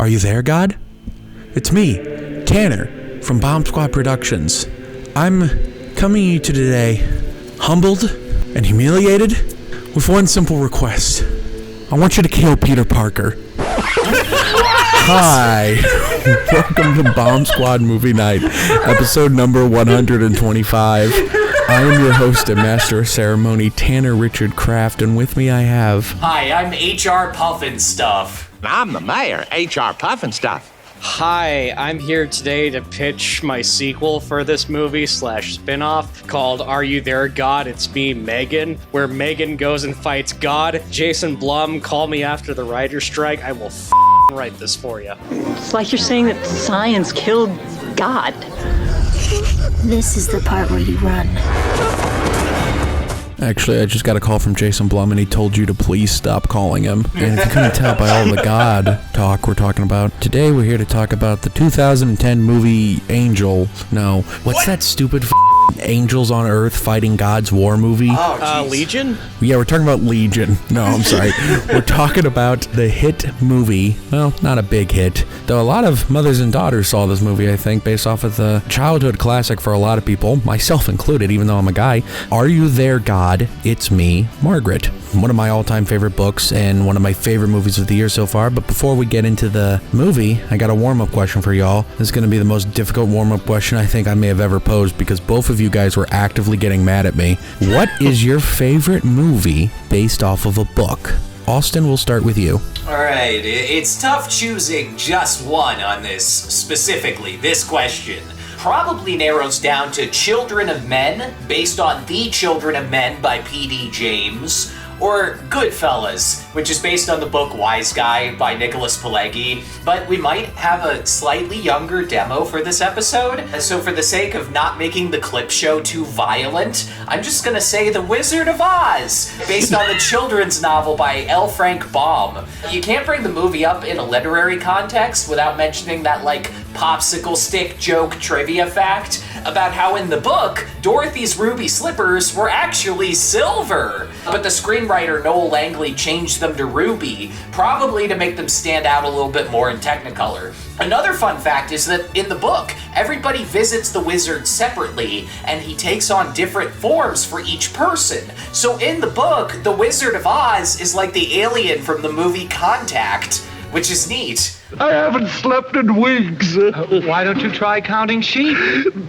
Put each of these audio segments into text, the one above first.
Are you there, God? It's me, Tanner, from Bomb Squad Productions. I'm coming to you today, humbled and humiliated, with one simple request. I want you to kill Peter Parker. Hi, welcome to Bomb Squad Movie Night, episode number 125. I am your host and master of ceremony, Tanner Richard Kraft, and with me I have... Hi, I'm HR Puffinstuff. I'm the mayor, HR Puffinstuff. Hi, I'm here today to pitch my sequel for this movie / spin-off called Are You There, God? It's Me, Megan, where Megan goes and fights God. Jason Blum, call me after the writer's strike. I will write this for you. It's like you're saying that science killed God. This is the part where you run. Actually, I just got a call from Jason Blum, and he told you to please stop calling him. And if you couldn't tell by all the God talk we're talking about, today we're here to talk about the 2010 movie Angel. No, what's that stupid Angels on Earth Fighting God's War movie? Legion? Yeah, we're talking about Legion. No, I'm sorry. We're talking about the hit movie. Well, not a big hit, though a lot of mothers and daughters saw this movie, I think, based off of the childhood classic for a lot of people, myself included, even though I'm a guy. Are You There, God? It's Me, Margaret. One of my all-time favorite books and one of my favorite movies of the year so far. But before we get into the movie, I got a warm-up question for y'all. This is going to be the most difficult warm-up question I think I may have ever posed, because both of you guys were actively getting mad at me. What is your favorite movie based off of a book? Austin, we'll start with you. Alright, it's tough choosing just one on this, specifically, this question. Probably narrows down to Children of Men, based on The Children of Men by P.D. James, or Goodfellas, which is based on the book Wise Guy by Nicholas Pileggi, but we might have a slightly younger demo for this episode, so for the sake of not making the clip show too violent, I'm just gonna say The Wizard of Oz, based on the children's novel by L. Frank Baum. You can't bring the movie up in a literary context without mentioning that, popsicle stick joke trivia fact about how in the book, Dorothy's ruby slippers were actually silver, but the screenwriter Noel Langley changed them to ruby, probably to make them stand out a little bit more in Technicolor. Another fun fact is that in the book, everybody visits the wizard separately, and he takes on different forms for each person. So in the book, the Wizard of Oz is like the alien from the movie Contact, which is neat. I haven't slept in weeks. Why don't you try counting sheep?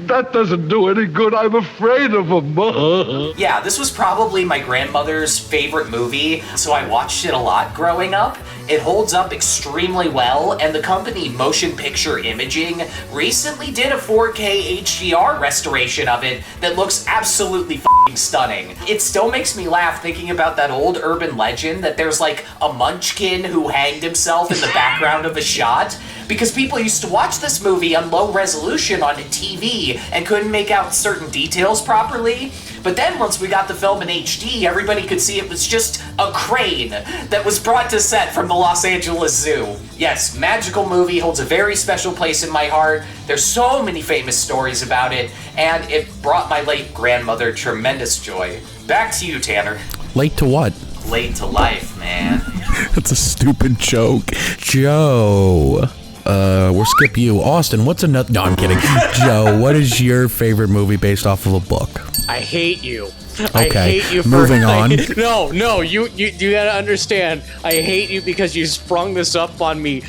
That doesn't do any good. I'm afraid of them. Yeah, this was probably my grandmother's favorite movie, so I watched it a lot growing up. It holds up extremely well, and the company Motion Picture Imaging recently did a 4K HDR restoration of it that looks absolutely stunning. It still makes me laugh thinking about that old urban legend that there's a munchkin who hanged himself in the background of a shot, because people used to watch this movie on low resolution on TV and couldn't make out certain details properly. But then once we got the film in HD, everybody could see it was just a crane that was brought to set from the Los Angeles Zoo. Yes, magical movie, holds a very special place in my heart. There's so many famous stories about it, and it brought my late grandmother tremendous joy. Back to you, Tanner. Late to what? Late to life, man. That's a stupid joke. Joe. We'll skip you. Austin, what's another... No, I'm kidding. Joe, what is your favorite movie based off of a book? I hate you. Okay, I hate you for, moving on. No, you gotta understand. I hate you because you sprung this up on me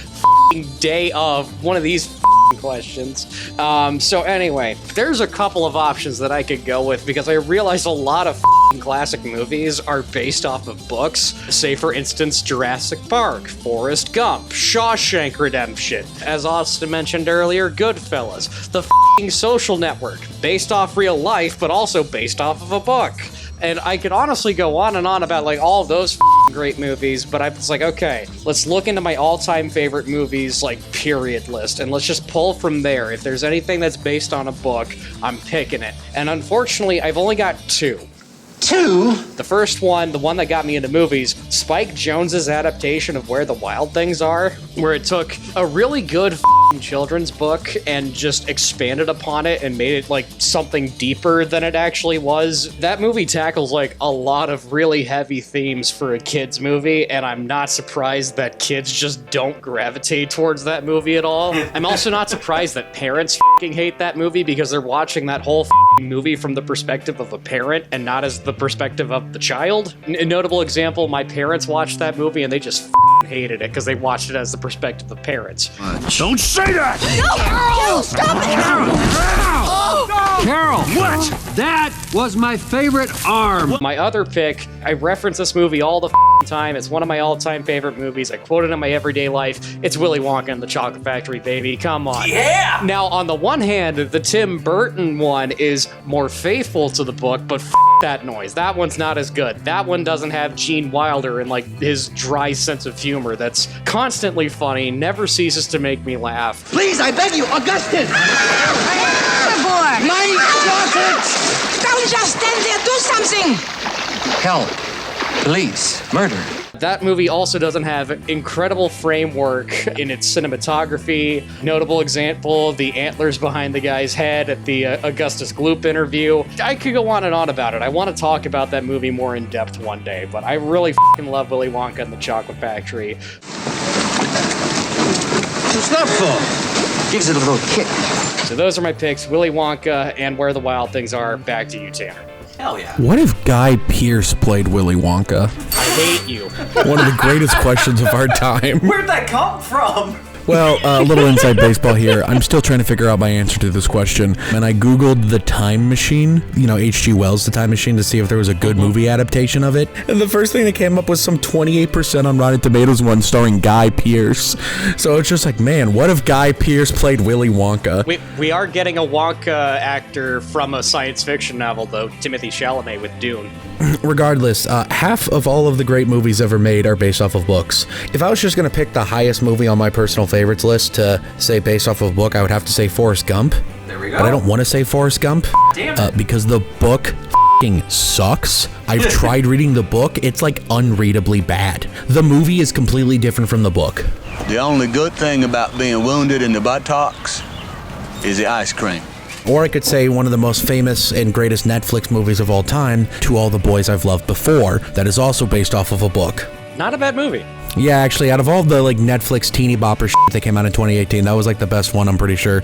day of one of these questions. So anyway, there's a couple of options that I could go with because I realize a lot of classic movies are based off of books. Say, for instance, Jurassic Park, Forrest Gump, Shawshank Redemption. As Austin mentioned earlier, Goodfellas, The Social Network, based off real life, but also based off of a book. And I could honestly go on and on about all of those great movies, but I was like, okay, let's look into my all-time favorite movies, period list, and let's just pull from there. If there's anything that's based on a book, I'm picking it. And unfortunately, I've only got two. Two? The first one, the one that got me into movies, Spike Jonze's adaptation of Where the Wild Things Are, where it took a really good children's book and just expanded upon it and made it like something deeper than it actually was. That movie tackles like a lot of really heavy themes for a kid's movie, and I'm not surprised that kids just don't gravitate towards that movie at all. I'm also not surprised that parents fucking hate that movie because they're watching that whole movie from the perspective of a parent and not as the perspective of the child. A notable example, my parents watched that movie and they just hated it because they watched it as the perspective of parents. Don't say that! No! Stop it! Carol! What? That was my favorite arm! My other pick, I reference this movie all the time. It's one of my all-time favorite movies. I quote it in my everyday life. It's Willy Wonka and the Chocolate Factory, baby. Come on. Yeah! Now, on the one hand, the Tim Burton one is more faithful to the book, but that noise. That one's not as good. That one doesn't have Gene Wilder and like his dry sense of humor that's constantly funny, never ceases to make me laugh. Please, I beg you, Augustine! Good boy! My chocolates! Don't just stand there, do something! Help. Police. Murder. That movie also doesn't have incredible framework in its cinematography. Notable example, the antlers behind the guy's head at the Augustus Gloop interview. I could go on and on about it. I want to talk about that movie more in depth one day, but I really fucking love Willy Wonka and the Chocolate Factory. What's that for? Gives it a little kick. So those are my picks, Willy Wonka and Where the Wild Things Are. Back to you, Tanner. Hell yeah. What if Guy Pearce played Willy Wonka? I hate you. One of the greatest questions of our time. Where'd that come from? Well, a little inside baseball here. I'm still trying to figure out my answer to this question. And I Googled The Time Machine, you know, H.G. Wells' The Time Machine, to see if there was a good movie adaptation of it. And the first thing that came up was some 28% on Rotten Tomatoes one starring Guy Pearce. So it's just like, man, what if Guy Pearce played Willy Wonka? We are getting a Wonka actor from a science fiction novel, though, Timothée Chalamet with Dune. Regardless, half of all of the great movies ever made are based off of books. If I was just going to pick the highest movie on my personal favorites list to say based off of a book, I would have to say Forrest Gump. There we go. But I don't want to say Forrest Gump. Damn it. Because the book f***ing sucks. I've tried reading the book. It's like unreadably bad. The movie is completely different from the book. The only good thing about being wounded in the buttocks is the ice cream. Or I could say one of the most famous and greatest Netflix movies of all time, To All the Boys I've Loved Before, that is also based off of a book. Not a bad movie. Yeah, actually, out of all the like Netflix teeny bopper shit that came out in 2018, that was like the best one, I'm pretty sure.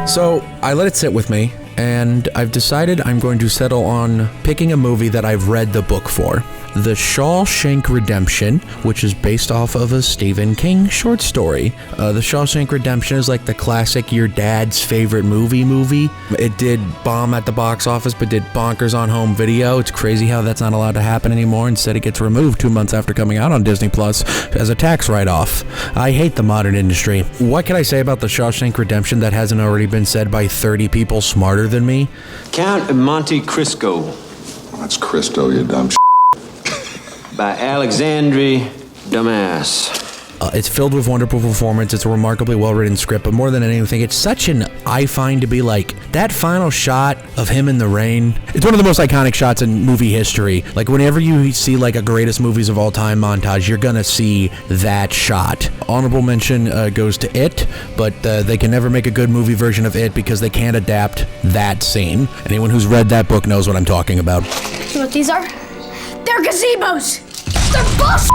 So I let it sit with me, and I've decided I'm going to settle on picking a movie that I've read the book for. The '𝐀𝐫𝐞 Redemption, which is based off of a Stephen King short story. The *𝐀𝐫𝐞 Redemption is like the classic your dad's favorite movie. It did bomb at the box office, but did bonkers on home video. It's crazy how that's not allowed to happen anymore. Instead, it gets removed 2 months after coming out on Disney Plus as a tax write-off. I hate the modern industry. What can I say about the *𝐀𝐫𝐞 Redemption that hasn't already been said by 30 people smarter than me? Count of Monte Cristo. That's Cristo, you dumb by Alexandre Dumas. It's filled with wonderful performance. It's a remarkably well-written script, but more than anything, it's such an, I find to be like, that final shot of him in the rain. It's one of the most iconic shots in movie history. Like, whenever you see like a greatest movies of all time montage, you're gonna see that shot. Honorable mention goes to It, but they can never make a good movie version of It because they can't adapt that scene. Anyone who's read that book knows what I'm talking about. You know what these are? They're gazebos! They're bullshit!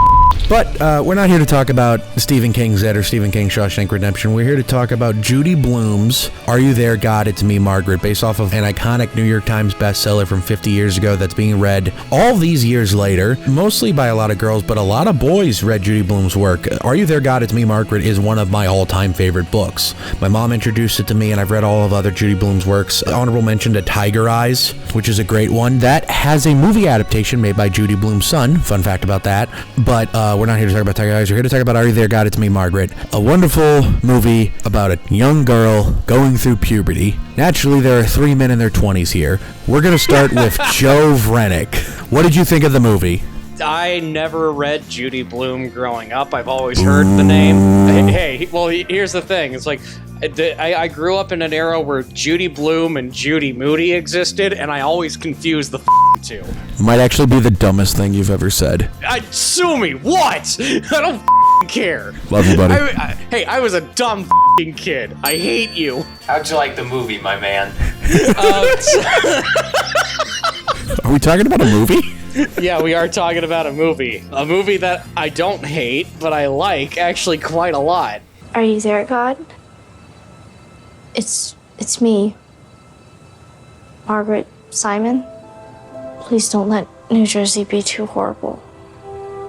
But we're not here to talk about Stephen King's It or Stephen King's *Shawshank Redemption*. We're here to talk about Judy Blume's *Are You There, God? It's Me, Margaret*, based off of an iconic New York Times bestseller from 50 years ago that's being read all these years later, mostly by a lot of girls, but a lot of boys read Judy Blume's work. *Are You There, God? It's Me, Margaret* is one of my all-time favorite books. My mom introduced it to me, and I've read all of other Judy Blume's works. Honorable mention to *Tiger Eyes*, which is a great one. That has a movie adaptation made by Judy Blume's son. Fun fact about that. But we're not here to talk about *Tiger Eyes*. We're here to talk about *Are You There, God? It's Me, Margaret*. A wonderful movie about a young girl going through puberty. Naturally, there are 3 men in their 20s here. We're going to start with Joe Vrenick. What did you think of the movie? I never read Judy Blume growing up. I've always heard the name. Hey, well, here's the thing. It's like, I grew up in an era where Judy Blume and Judy Moody existed, and I always confused the two. Might actually be the dumbest thing you've ever said. Sue me, what? I don't care. Love you, buddy. Hey, I was a dumb kid. I hate you. How'd you like the movie, my man? Are we talking about a movie? Yeah, we are talking about a movie. A movie that I don't hate, but I like actually quite a lot. Are you there, God? It's me. Margaret, Simon. Please don't let New Jersey be too horrible.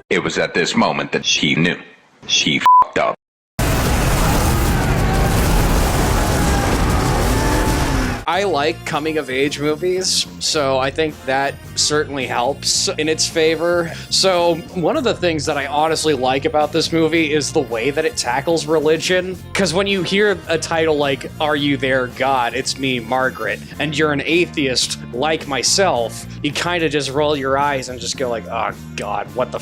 It was at this moment that she knew. She f***ed up. I like coming-of-age movies, so I think that certainly helps in its favor. So one of the things that I honestly like about this movie is the way that it tackles religion. Because when you hear a title like, Are You There, God? It's me, Margaret, and you're an atheist like myself, you kind of just roll your eyes and just go like, oh God, what the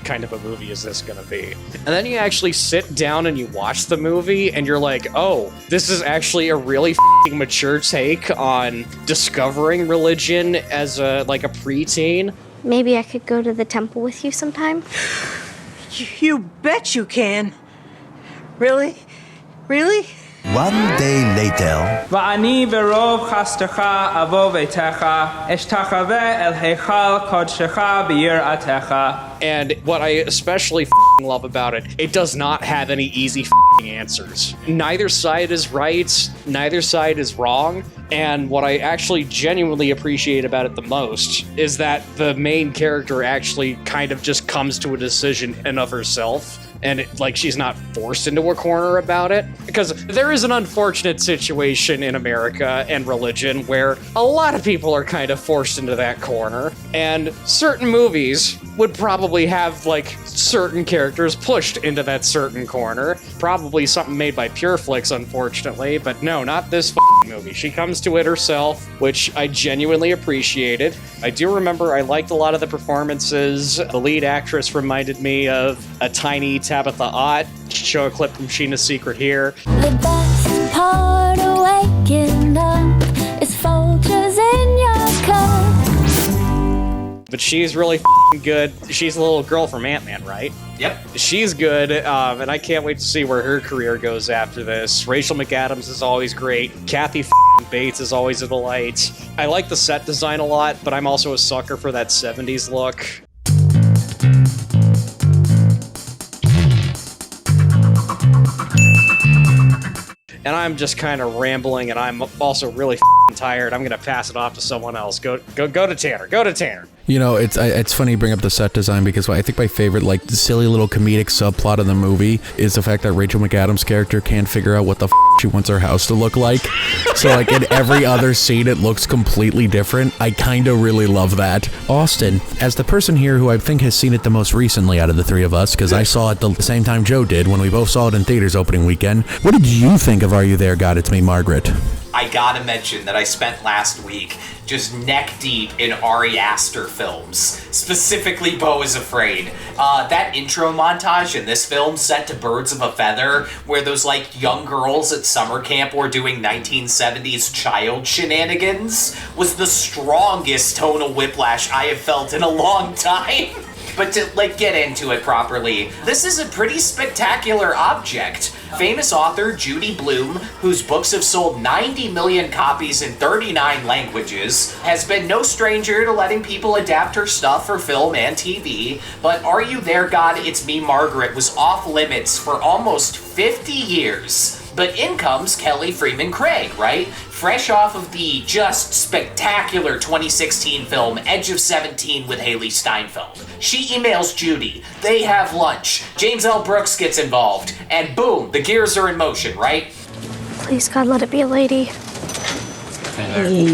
kind of a movie is this gonna be? And then you actually sit down and you watch the movie and you're like, oh, this is actually a really mature take on discovering religion as a preteen. Maybe I could go to the temple with you sometime? You bet you can. Really? Really? One day later. ואני ברוב חסדך אבוא ביתך, אשתחווה אל היכל קודשך ביראתך. And what I especially love about it, it does not have any easy answers. Neither side is right, neither side is wrong, and what I actually genuinely appreciate about it the most is that the main character actually kind of just comes to a decision in of herself. And she's not forced into a corner about it. Because there is an unfortunate situation in America and religion where a lot of people are kind of forced into that corner. And certain movies would probably have, certain characters pushed into that certain corner. Probably something made by Pureflix, unfortunately. But no, not this movie. She comes to it herself, which I genuinely appreciated. I do remember I liked a lot of the performances. The lead actress reminded me of a tiny Tabitha Ott. Show a clip from Sheena's Secret here. The best part of waking up is Folgers in your cup. But she's really good. She's the little girl from Ant-Man, right? Yep. She's good, and I can't wait to see where her career goes after this. Rachel McAdams is always great. Kathy Bates is always a delight. I like the set design a lot, but I'm also a sucker for that 70s look. And I'm just kind of rambling, and I'm also really tired. I'm gonna pass it off to someone else. Go to Tanner. Go to Tanner. You know, it's funny you bring up the set design because I think my favorite, silly little comedic subplot of the movie is the fact that Rachel McAdams' character can't figure out what the she wants her house to look like. So, in every other scene, it looks completely different. I kind of really love that. Austin, as the person here who I think has seen it the most recently out of the three of us, because I saw it the same time Joe did when we both saw it in theaters opening weekend, what did you think of Are You There, God? It's Me, Margaret? I gotta mention that I spent last week just neck deep in Ari Aster films, specifically Beau is Afraid. That intro montage in this film set to Birds of a Feather, where those young girls at summer camp were doing 1970s child shenanigans, was the strongest tonal whiplash I have felt in a long time. But to get into it properly, this is a pretty spectacular object. Famous author Judy Blume, whose books have sold 90 million copies in 39 languages, has been no stranger to letting people adapt her stuff for film and TV, but Are You There, God? It's Me, Margaret was off limits for almost 50 years. But in comes Kelly Fremon Craig, right? Fresh off of the just spectacular 2016 film Edge of 17 with Haley Steinfeld. She emails Judy, they have lunch, James L. Brooks gets involved, and boom, the gears are in motion, right? Please, God, let it be a lady. Hey.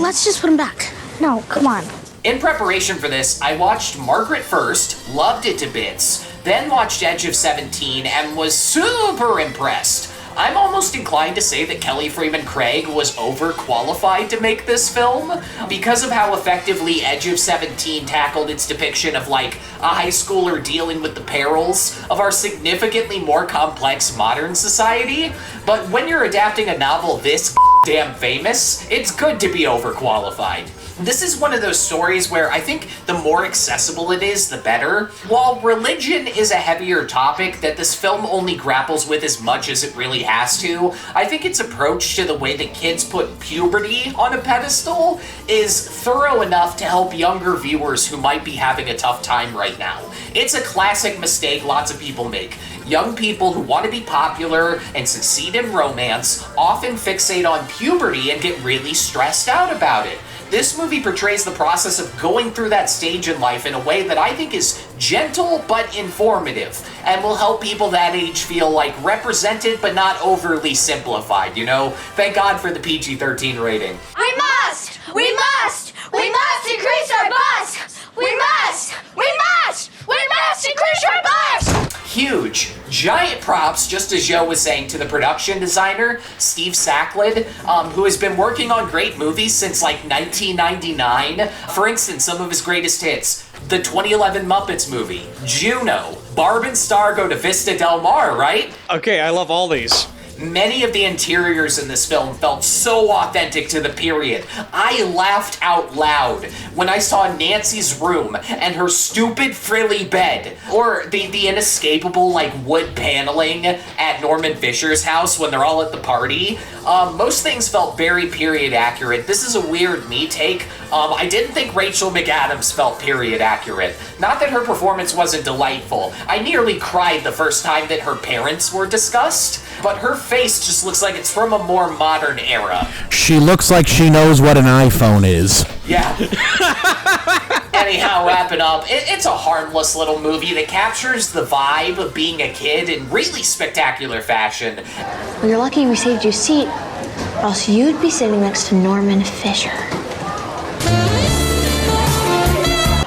Let's just put him back. No, come on. In preparation for this, I watched Margaret first, loved it to bits, then watched Edge of 17 and was super impressed. I'm almost inclined to say that Kelly Fremon Craig was overqualified to make this film because of how effectively Edge of 17 tackled its depiction of like a high schooler dealing with the perils of our significantly more complex modern society. But when you're adapting a novel this damn famous, it's good to be overqualified. This is one of those stories where I think the more accessible it is, the better. While religion is a heavier topic that this film only grapples with as much as it really has to, I think its approach to the way that kids put puberty on a pedestal is thorough enough to help younger viewers who might be having a tough time right now. It's a classic mistake lots of people make. Young people who want to be popular and succeed in romance often fixate on puberty and get really stressed out about it. This movie portrays the process of going through that stage in life in a way that I think is gentle but informative and will help people that age feel like represented but not overly simplified, you know? Thank God for the PG-13 rating. We must! We must! We must increase our bus! We must! We must! We must increase our bus! Huge, giant props, just as Joe was saying, to the production designer, Steve Sacklid, who has been working on great movies since like 1999. For instance, some of his greatest hits: the 2011 Muppets movie, Juno, Barb and Star Go to Vista Del Mar, right? Okay, I love all these. Many of the interiors in this film felt so authentic to the period. I laughed out loud when I saw Nancy's room and her stupid frilly bed, or the inescapable like wood paneling at Norman Fisher's house when they're all at the party. Most things felt very period accurate. This is a weird me take. I didn't think Rachel McAdams felt period accurate. Not that her performance wasn't delightful. I nearly cried the first time that her parents were discussed, but her face just looks like it's from a more modern era. She looks like she knows what an iPhone is. Yeah. Anyhow, wrapping up, it's a harmless little movie that captures the vibe of being a kid in really spectacular fashion. Well, you're lucky we saved your seat, or else you'd be sitting next to Norman Fisher.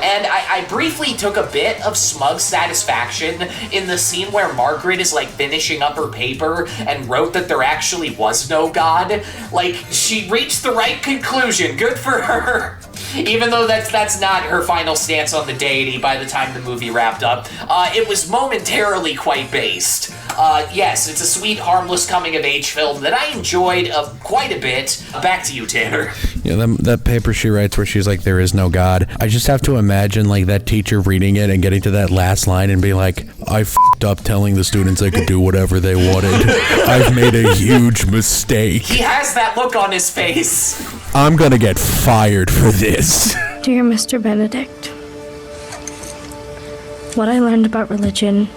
And I briefly took a bit of smug satisfaction in the scene where Margaret is like finishing up her paper and wrote that there actually was no God. Like, she reached the right conclusion. Good for her. Even though that's not her final stance on the deity by the time the movie wrapped up, it was momentarily quite based. Yes, it's a sweet, harmless coming-of-age film that I enjoyed quite a bit. Back to you, Tanner. Yeah, that paper she writes where she's like, there is no God. I just have to imagine like that teacher reading it and getting to that last line and be like, I f***ed up telling the students they could do whatever they wanted. I've made a huge mistake. He has that look on his face. I'm gonna get fired for this. Dear Mr. Benedict, what I learned about religion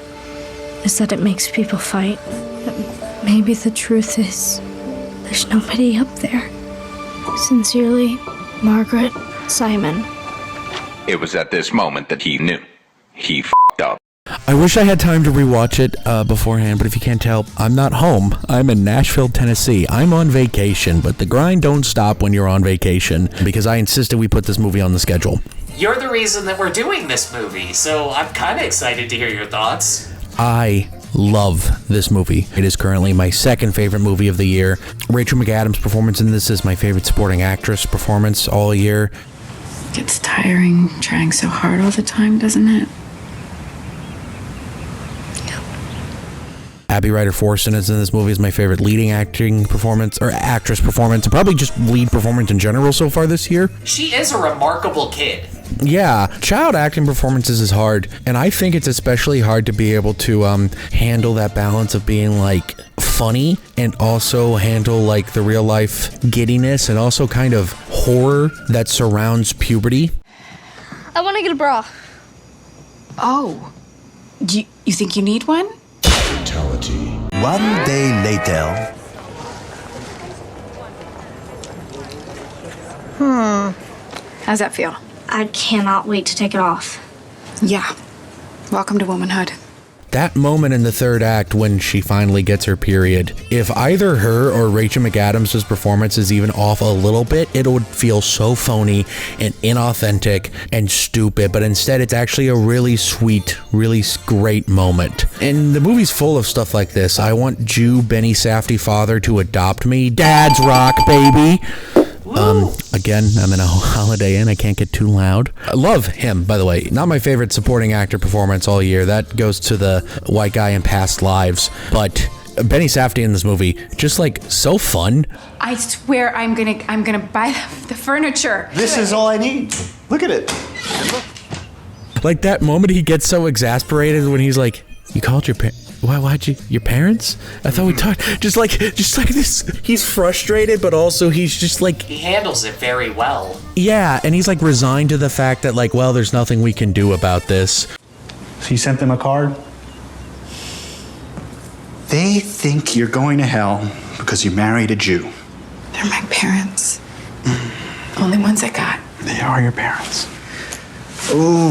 is that it makes people fight. But maybe the truth is, there's nobody up there. Sincerely, Margaret Simon. It was at this moment that he knew. He f***ed up. I wish I had time to rewatch it beforehand, but if you can't tell, I'm not home. I'm in Nashville, Tennessee. I'm on vacation, but the grind don't stop when you're on vacation because I insisted we put this movie on the schedule. You're the reason that we're doing this movie, so I'm kind of excited to hear your thoughts. I love this movie. It is currently my second favorite movie of the year. Rachel McAdams' performance in this is my favorite supporting actress performance all year. It gets tiring trying so hard all the time, doesn't it? Abby Ryder-Forson is in this movie is my favorite leading acting performance, or actress performance, and probably just lead performance in general so far this year. She is a remarkable kid. Yeah, child acting performances is hard, and I think it's especially hard to be able to handle that balance of being like funny and also handle like the real life giddiness and also kind of horror that surrounds puberty. I want to get a bra. Oh, you think you need one? Fatality. One day later. How's that feel? I cannot wait to take it off. Yeah. Welcome to womanhood. that moment in the third act when she finally gets her period, if either her or Rachel McAdams' performance is even off a little bit, it would feel so phony and inauthentic and stupid, but instead it's actually a really sweet, really great moment. And the movie's full of stuff like this. I want Jew Benny Safdie father to adopt me. Dad's rock, baby. Again, I'm in a Holiday Inn. I can't get too loud. I love him, by the way. Not my favorite supporting actor performance all year. That goes to the white guy in Past Lives. But Benny Safdie in this movie, just like so fun. I swear I'm gonna buy the furniture. This is all I need. Look at it. Like that moment he gets so exasperated when he's like, you called your parents? Why'd you? Your parents? I thought we talked. Just like this. He's frustrated, but also he's just like. He handles it very well. Yeah, and he's like resigned to the fact that like, well, there's nothing we can do about this. So you sent them a card? They think you're going to hell because you married a Jew. They're my parents. Only ones I got. They are your parents. Ooh.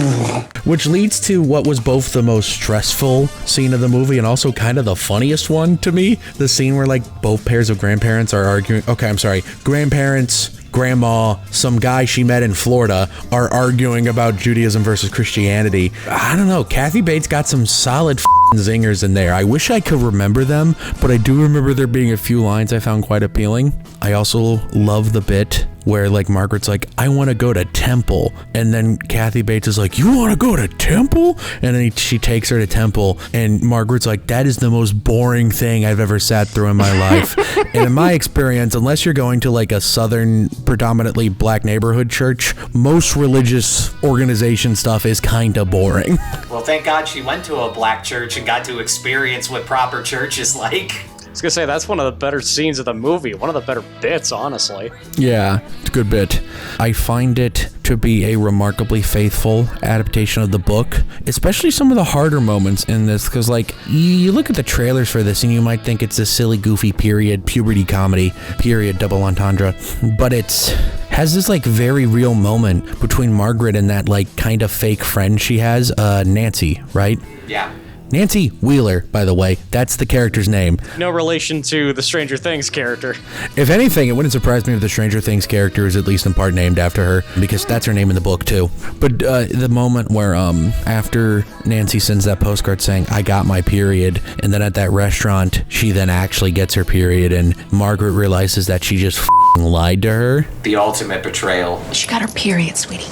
Which leads to what was both the most stressful scene of the movie and also kind of the funniest one to me. The scene where like both pairs of grandparents are arguing. Okay, I'm sorry. Grandparents, grandma, some guy she met in Florida are arguing about Judaism versus Christianity. I don't know. Kathy Bates got some solid zingers in there. I wish I could remember them, but I do remember there being a few lines I found quite appealing. I also love the bit where like Margaret's like, I want to go to temple, and then Kathy Bates is like, you want to go to temple? And then she takes her to temple, and Margaret's like, that is the most boring thing I've ever sat through in my life. And in my experience, unless you're going to like a southern predominantly black neighborhood church, most religious organization stuff is kind of boring. Well, thank God she went to a black church and got to experience what proper church is like. I was gonna say, that's one of the better scenes of the movie. One of the better bits, honestly. Yeah, it's a good bit. I find it to be a remarkably faithful adaptation of the book, especially some of the harder moments in this, because like, you look at the trailers for this and you might think it's a silly, goofy period, puberty comedy, period, double entendre, but it's has this like very real moment between Margaret and that like kind of fake friend she has, Nancy, right? Yeah. Nancy Wheeler, by the way. That's the character's name. No relation to the Stranger Things character. If anything, it wouldn't surprise me if the Stranger Things character is at least in part named after her, because that's her name in the book, too. But the moment where, after Nancy sends that postcard saying, I got my period, and then at that restaurant, she then actually gets her period, and Margaret realizes that she just lied to her. The ultimate betrayal. She got her period, sweetie.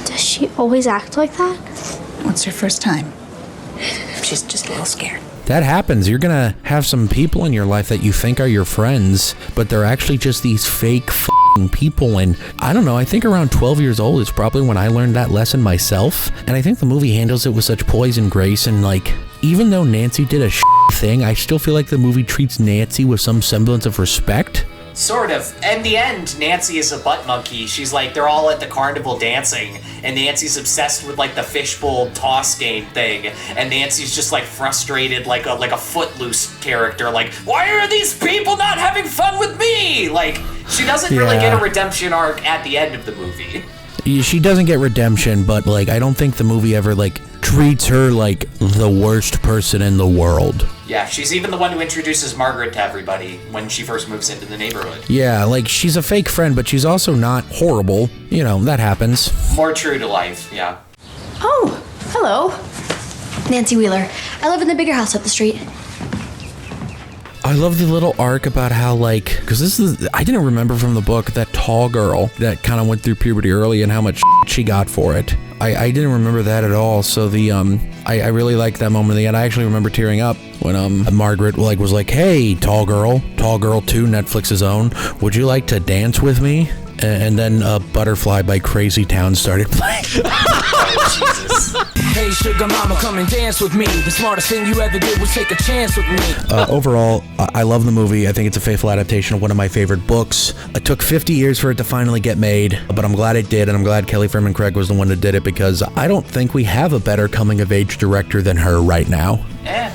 Does she always act like that? What's her first time? She's just a little scared. That happens. You're gonna have some people in your life that you think are your friends, but they're actually just these fake people. And I don't know, I think around 12 years old is probably when I learned that lesson myself. And I think the movie handles it with such poise and grace. And like, even though Nancy did a thing, I still feel like the movie treats Nancy with some semblance of respect. Sort of. In the end, Nancy is a butt monkey. She's like, they're all at the carnival dancing, and Nancy's obsessed with like the fishbowl toss game thing, and Nancy's just like frustrated like a Footloose character, like, why are these people not having fun with me? Like, she doesn't really get a redemption arc at the end of the movie. She doesn't get redemption, but like, I don't think the movie ever like treats her like the worst person in the world. Yeah, she's even the one who introduces Margaret to everybody when she first moves into the neighborhood. Yeah, like, she's a fake friend, but she's also not horrible. You know, that happens. More true to life, yeah. Oh, hello. Nancy Wheeler. I live in the bigger house up the street. I love the little arc about how, like, because this is, I didn't remember from the book, that tall girl that kind of went through puberty early and how much she got for it. I didn't remember that at all. So the, I really liked that moment in the end. I actually remember tearing up when, Margaret, like, was like, hey, Tall Girl 2, Netflix's own, would you like to dance with me? And then Butterfly by Crazy Town started playing. Oh, Jesus. Hey, sugar mama, come and dance with me. The smartest thing you ever did was take a chance with me. Overall, I love the movie. I think it's a faithful adaptation of one of my favorite books. It took 50 years for it to finally get made, but I'm glad it did, and I'm glad Kelly Fremon Craig was the one that did it, because I don't think we have a better coming-of-age director than her right now.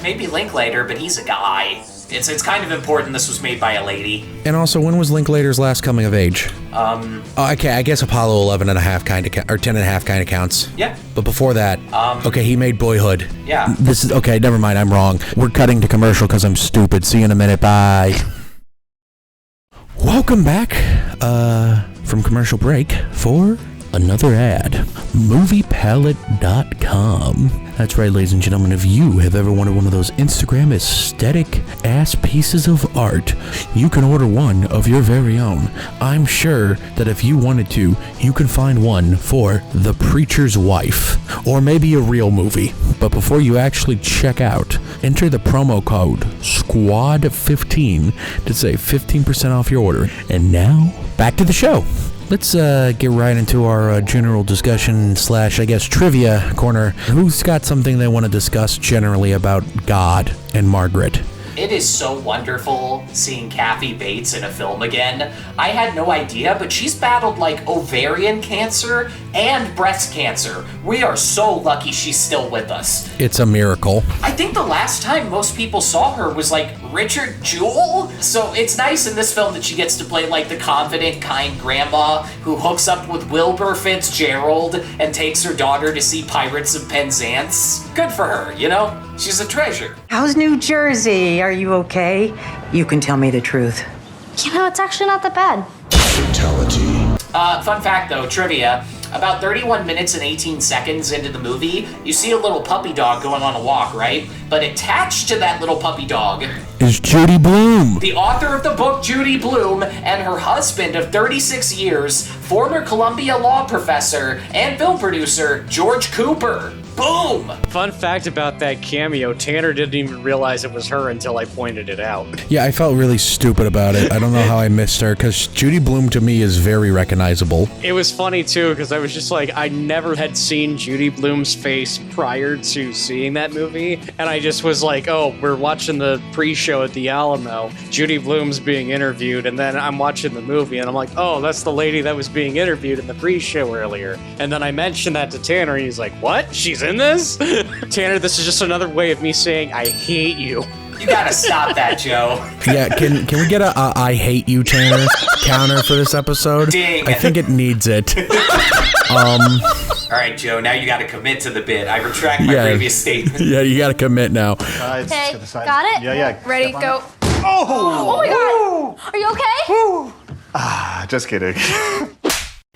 Maybe Linklater, but he's a guy. It's kind of important this was made by a lady. And also, when was Linklater's last coming of age? Okay, I guess Apollo 11 and a half kind of, or 10 and a half kind of counts. Yeah. But before that, okay, he made Boyhood. Yeah. This is, okay, never mind, I'm wrong. We're cutting to commercial because I'm stupid. See you in a minute, bye. Welcome back, from commercial break for another ad. MoviePalette.com. That's right, ladies and gentlemen, if you have ever wanted one of those Instagram aesthetic ass pieces of art, you can order one of your very own. I'm sure that if you wanted to, you can find one for The Preacher's Wife, or maybe a real movie. But before you actually check out, enter the promo code SQUAD15 to save 15% off your order. And now, back to the show. Let's get right into our general discussion / I guess trivia corner. Who's got something they want to discuss generally about God and Margaret? It is so wonderful seeing Kathy Bates in a film again. I had no idea, but she's battled like ovarian cancer and breast cancer. We are so lucky she's still with us. It's a miracle. I think the last time most people saw her was like Richard Jewell. So it's nice in this film that she gets to play like the confident, kind grandma who hooks up with Wilbur Fitzgerald and takes her daughter to see Pirates of Penzance. Good for her, you know? She's a treasure. How's New Jersey? Are you okay? You can tell me the truth. You know, it's actually not that bad. Fun fact though, trivia. About 31 minutes and 18 seconds into the movie, you see a little puppy dog going on a walk, right? But attached to that little puppy dog is Judy Blume, the author of the book Judy Blume, and her husband of 36 years, former Columbia law professor and film producer George Cooper. Boom! Fun fact about that cameo, Tanner didn't even realize it was her until I pointed it out. Yeah, I felt really stupid about it. I don't know how I missed her, because Judy Blume to me is very recognizable. It was funny too, because I was just like, I never had seen Judy Blume's face prior to seeing that movie, and I just was like, oh, we're watching the pre-show at the Alamo, Judy Blume's being interviewed, and then I'm watching the movie, and I'm like, oh, that's the lady that was being interviewed in the pre-show earlier. And then I mentioned that to Tanner, and he's like, what? She's in this? Tanner, this is just another way of me saying I hate you. You gotta stop that, Joe. Yeah, can we get a I hate you, Tanner counter for this episode? Ding. I think it needs it. All right, Joe, now you gotta commit to the bit. I retract my previous statement. Yeah, you gotta commit now. Okay, got it? Yeah. Ready, go. Oh! Oh my god! Are you okay? Just kidding.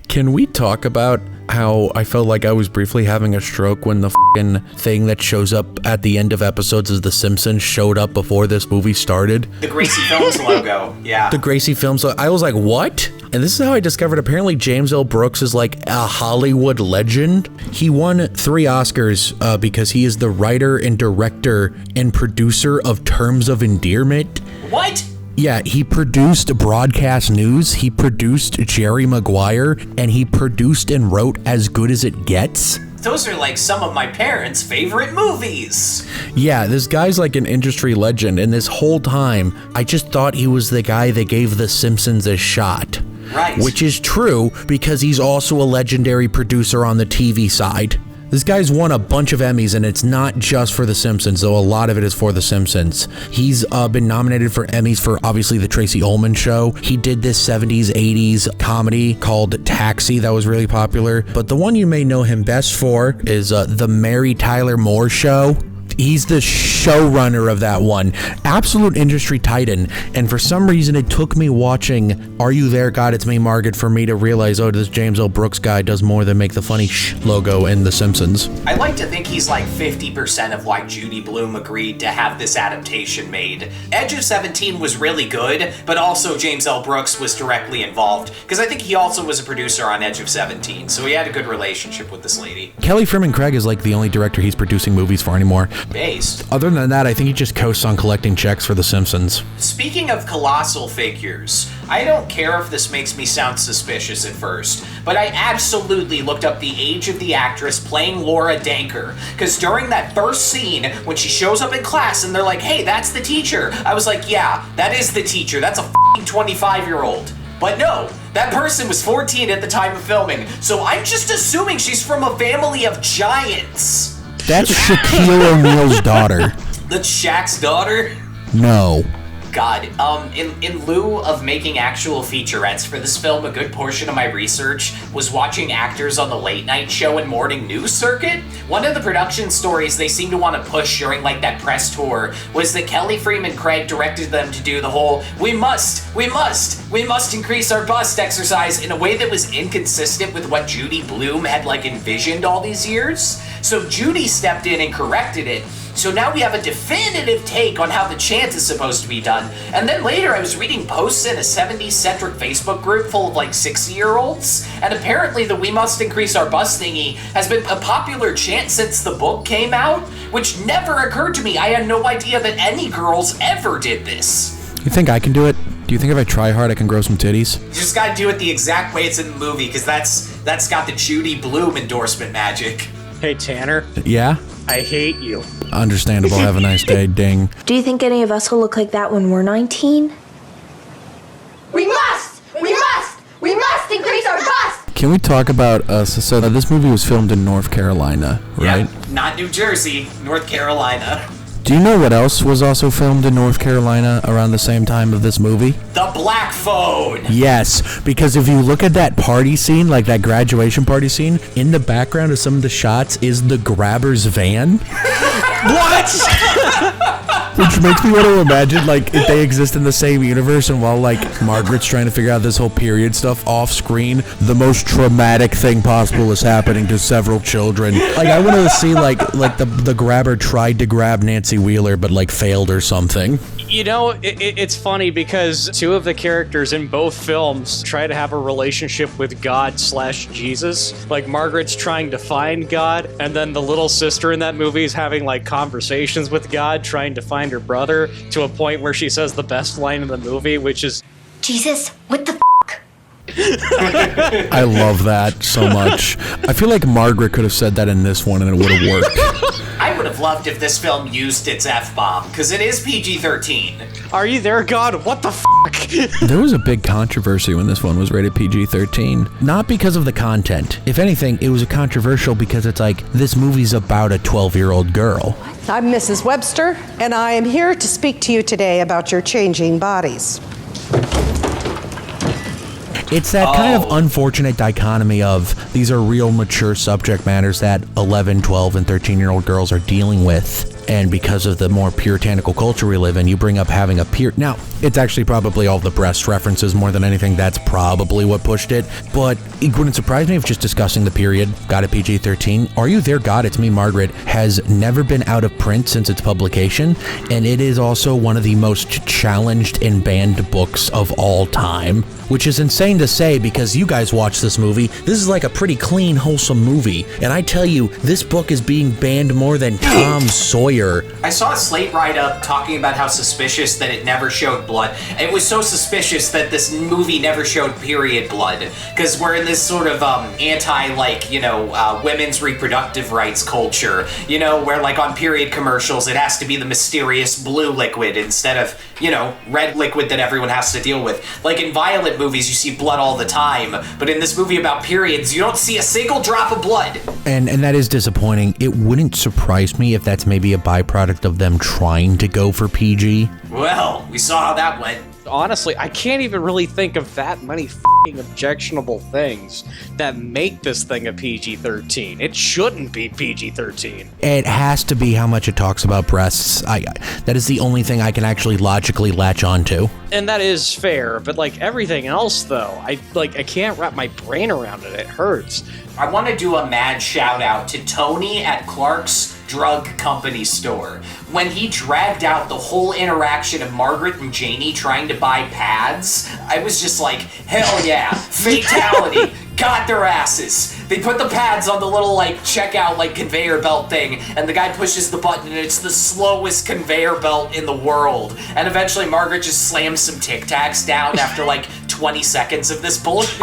Can we talk about how I felt like I was briefly having a stroke when the f***ing thing that shows up at the end of episodes as The Simpsons showed up before this movie started? The Gracie Films logo, yeah. The Gracie Films logo. I was like, what? And this is how I discovered apparently James L. Brooks is like a Hollywood legend. He won 3 Oscars because he is the writer and director and producer of Terms of Endearment. What? Yeah, he produced Broadcast News, he produced Jerry Maguire, and he produced and wrote As Good as It Gets. Those are like some of my parents' favorite movies. Yeah, this guy's like an industry legend, and this whole time, I just thought he was the guy that gave The Simpsons a shot. Right. Which is true, because he's also a legendary producer on the TV side. This guy's won a bunch of Emmys, and it's not just for The Simpsons, though a lot of it is for The Simpsons. He's been nominated for Emmys for, obviously, The Tracy Ullman Show. He did this 70s, 80s comedy called Taxi that was really popular. But the one you may know him best for is The Mary Tyler Moore Show. He's the showrunner of that one. Absolute industry titan. And for some reason, it took me watching Are You There, God? It's Me, Margaret, for me to realize, oh, this James L. Brooks guy does more than make the funny logo in The Simpsons. I like to think he's like 50% of why Judy Blume agreed to have this adaptation made. Edge of 17 was really good, but also James L. Brooks was directly involved, because I think he also was a producer on Edge of 17, so he had a good relationship with this lady. Kelly Fremon Craig is like the only director he's producing movies for anymore. Based. Other than that, I think he just coasts on collecting checks for The Simpsons. Speaking of colossal figures, I don't care if this makes me sound suspicious at first, but I absolutely looked up the age of the actress playing Laura Danker, because during that first scene, when she shows up in class and they're like, hey, that's the teacher, I was like, yeah, that is the teacher, that's a f***ing 25-year-old. But no, that person was 14 at the time of filming, so I'm just assuming she's from a family of giants. That's Shaquille O'Neal's daughter. That's Shaq's daughter? No. God. In lieu of making actual featurettes for this film, a good portion of my research was watching actors on the late night show and morning news circuit. One of the production stories they seem to want to push during like that press tour was that Kelly Fremon Craig directed them to do the whole we must increase our bust exercise in a way that was inconsistent with what Judy Blume had like envisioned all these years. So Judy stepped in and corrected it. So now we have a definitive take on how the chant is supposed to be done. And then later I was reading posts in a 70s-centric Facebook group full of like 60-year-olds, and apparently the we must increase our bust thingy has been a popular chant since the book came out, which never occurred to me. I had no idea that any girls ever did this. You think I can do it? Do you think if I try hard I can grow some titties? You just gotta do it the exact way it's in the movie, because that's got the Judy Blume endorsement magic. Hey, Tanner. Yeah? I hate you. Understandable. Have a nice day. Ding. Do you think any of us will look like that when we're 19? We must increase our bust. Can we talk about so this movie was filmed in North Carolina, right? Yep, not New Jersey, North Carolina. Do you know what else was also filmed in North Carolina around the same time of this movie? The Black Phone! Yes, because if you look at that party scene, like that graduation party scene, in the background of some of the shots is the grabber's van. What? Which makes me want to imagine, like, if they exist in the same universe, and while, like, Margaret's trying to figure out this whole period stuff off screen, the most traumatic thing possible is happening to several children. Like, I want to see, like the grabber tried to grab Nancy Wheeler, but, like, failed or something. You know, it's funny because two of the characters in both films try to have a relationship with God/Jesus. Like, Margaret's trying to find God, and then the little sister in that movie is having, like, conversations with God, trying to find her brother, to a point where she says the best line in the movie, which is, Jesus, what the I love that so much. I feel like Margaret could have said that in this one and it would have worked. I would have loved if this film used its F-bomb, because it is PG-13. Are you there, God? What the There was a big controversy when this one was rated PG-13. Not because of the content. If anything, it was controversial because it's like, this movie's about a 12-year-old girl. I'm Mrs. Webster, and I am here to speak to you today about your changing bodies. It's that kind of unfortunate dichotomy of these are real mature subject matters that 11, 12, and 13-year-old girls are dealing with. And because of the more puritanical culture we live in, you bring up having a Now, it's actually probably all the breast references more than anything. That's probably what pushed it. But it wouldn't surprise me if just discussing the period got a PG-13. Are You There, God? It's Me, Margaret has never been out of print since its publication. And it is also one of the most challenged and banned books of all time. Which is insane to say because you guys watch this movie. This is like a pretty clean, wholesome movie. And I tell you, this book is being banned more than Tom Sawyer. I saw a Slate write-up talking about how suspicious that it never showed blood. It was so suspicious that this movie never showed period blood. Because we're in this sort of women's reproductive rights culture. You know, where like on period commercials, it has to be the mysterious blue liquid instead of, red liquid that everyone has to deal with. Like in violent movies, you see blood all the time, but in this movie about periods, you don't see a single drop of blood. And that is disappointing. It wouldn't surprise me if that's maybe a byproduct of them trying to go for PG. Well, we saw how that went. Honestly, I can't even really think of that many objectionable things that make this thing a PG-13. It shouldn't be PG-13. It has to be how much it talks about breasts. That is the only thing I can actually logically latch onto. And that is fair, but like everything else though, I can't wrap my brain around it. It hurts. I want to do a mad shout out to Tony at Clark's Drug Company store. When he dragged out the whole interaction of Margaret and Janie trying to buy pads, I was just like, hell yeah, fatality, got their asses. They put the pads on the little checkout conveyor belt thing, and the guy pushes the button and it's the slowest conveyor belt in the world. And eventually Margaret just slams some Tic Tacs down after 20 seconds of this bullshit.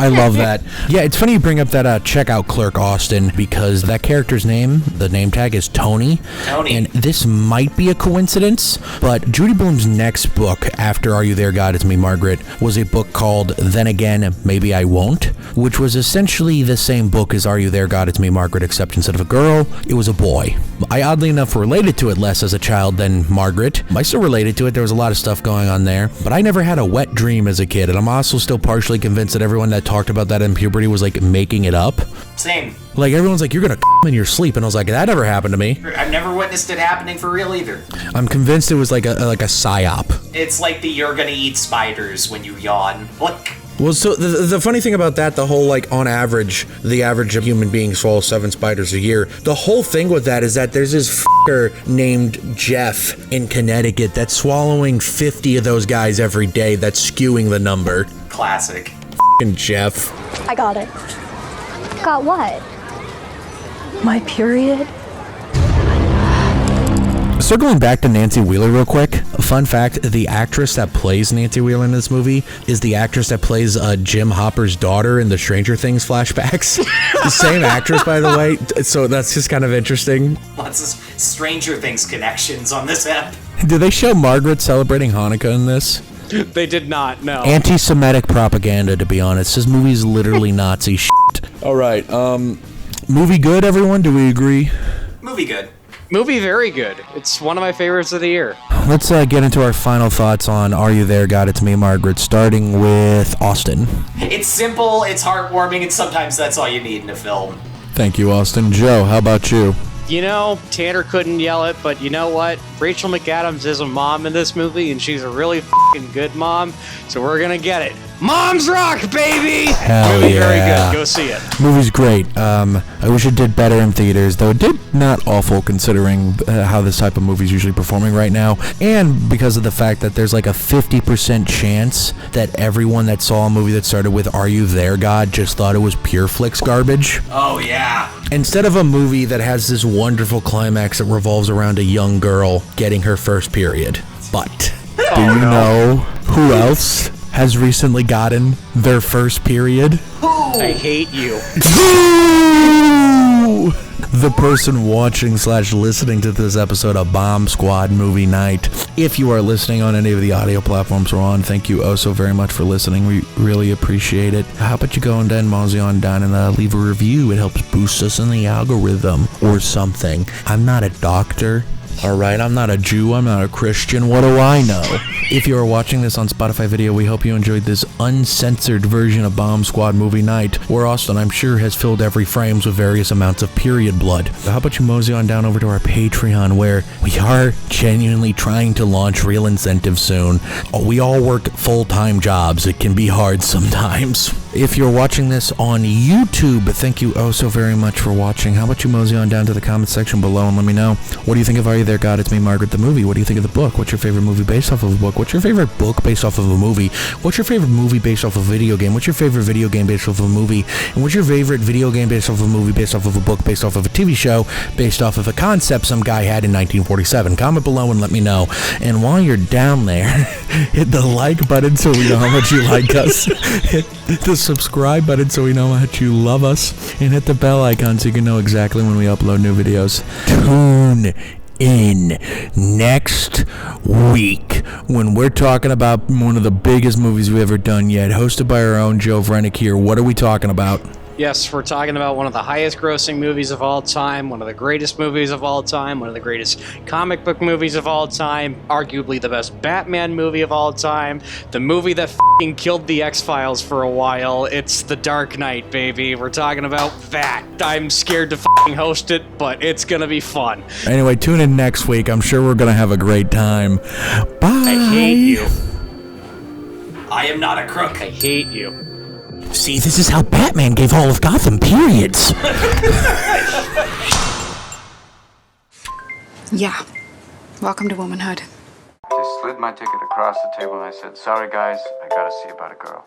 I love that. Yeah, it's funny you bring up that checkout clerk, Austin, because that character's name, the name tag is Tony. Tony. And this might be a coincidence, but Judy Blume's next book after Are You There, God? It's Me, Margaret, was a book called Then Again, Maybe I Won't, which was essentially the same book as Are You There, God? It's Me, Margaret, except instead of a girl, it was a boy. I oddly enough related to it less as a child than Margaret. I still related to it. There was a lot of stuff going on there, but I never had a wet dream as a kid, and I'm also still partially convinced that everyone that talked about that in puberty was like making it up. Same. Like everyone's like, you're gonna in your sleep, and I was like, that never happened to me. I've never witnessed it happening for real either. I'm convinced it was like a psyop. It's like the you're gonna eat spiders when you yawn. Look. Well, so the funny thing about that, the whole, like, on average, the average of human beings swallows 7 spiders a year. The whole thing with that is that there's this f***er named Jeff in Connecticut that's swallowing 50 of those guys every day. That's skewing the number. Classic. F***ing Jeff. I got it. Got what? My period? Circling back to Nancy Wheeler real quick, a fun fact, the actress that plays Nancy Wheeler in this movie is the actress that plays Jim Hopper's daughter in the Stranger Things flashbacks. The same actress, by the way, so that's just kind of interesting. Lots of Stranger Things connections on this app. Did they show Margaret celebrating Hanukkah in this? They did not, no. Anti-Semitic propaganda, to be honest. This movie is literally Nazi shit. All right, movie good, everyone? Do we agree? Movie good. Movie very good. It's one of my favorites of the year. Let's get into our final thoughts on Are You There, God? It's Me, Margaret, starting with Austin. It's simple, it's heartwarming, and sometimes that's all you need in a film. Thank you, Austin. Joe, how about you? You know, Tanner couldn't yell it, but you know what? Rachel McAdams is a mom in this movie, and she's a really f***ing good mom, so we're gonna get it. Moms rock, baby! Hell Movie yeah. very good. Go see it. Movie's great. I wish it did better in theaters, though it did not awful considering how this type of movie is usually performing right now, and because of the fact that there's like a 50% chance that everyone that saw a movie that started with Are You There, God? Just thought it was pure flicks garbage. Oh, yeah. Instead of a movie that has this wonderful climax that revolves around a young girl getting her first period. But do you know who else has recently gotten their first period? I hate you. The person watching / listening to this episode of Bomb Squad Movie Night. If you are listening on any of the audio platforms we're on, thank you oh so very much for listening. We really appreciate it. How about you go and then mosey on down and leave a review? It helps boost us in the algorithm or something. I'm not a doctor. Alright, I'm not a Jew, I'm not a Christian, what do I know? If you are watching this on Spotify video, we hope you enjoyed this uncensored version of Bomb Squad Movie Night, where Austin, I'm sure, has filled every frames with various amounts of period blood. How about you mosey on down over to our Patreon, where we are genuinely trying to launch real incentives soon. We all work full-time jobs, it can be hard sometimes. If you're watching this on YouTube, thank you oh so very much for watching. How about you mosey on down to the comment section below and let me know, what do you think of Are You There, God? It's Me, Margaret, the movie? What do you think of the book? What's your favorite movie based off of a book? What's your favorite book based off of a movie? What's your favorite movie based off of a video game? What's your favorite video game based off of a movie? And what's your favorite video game based off of a movie, based off of a book, based off of a TV show, based off of a concept some guy had in 1947? Comment below and let me know. And while you're down there, hit the like button so we know how much you like us. Hit the subscribe button so we know how much you love us. And hit the bell icon so you can know exactly when we upload new videos. Tune in next week when we're talking about one of the biggest movies we've ever done yet, hosted by our own Joe Vrenick here. What are we talking about? Yes, we're talking about one of the highest grossing movies of all time, one of the greatest movies of all time, one of the greatest comic book movies of all time, arguably the best Batman movie of all time, the movie that f***ing killed the X-Files for a while. It's The Dark Knight, baby. We're talking about that. I'm scared to f***ing host it, but it's gonna be fun. Anyway, tune in next week. I'm sure we're gonna have a great time. Bye. I hate you. I am not a crook. I hate you. See, this is how Batman gave all of Gotham periods. Yeah. Welcome to womanhood. Just slid my ticket across the table and I said, sorry guys, I gotta see about a girl.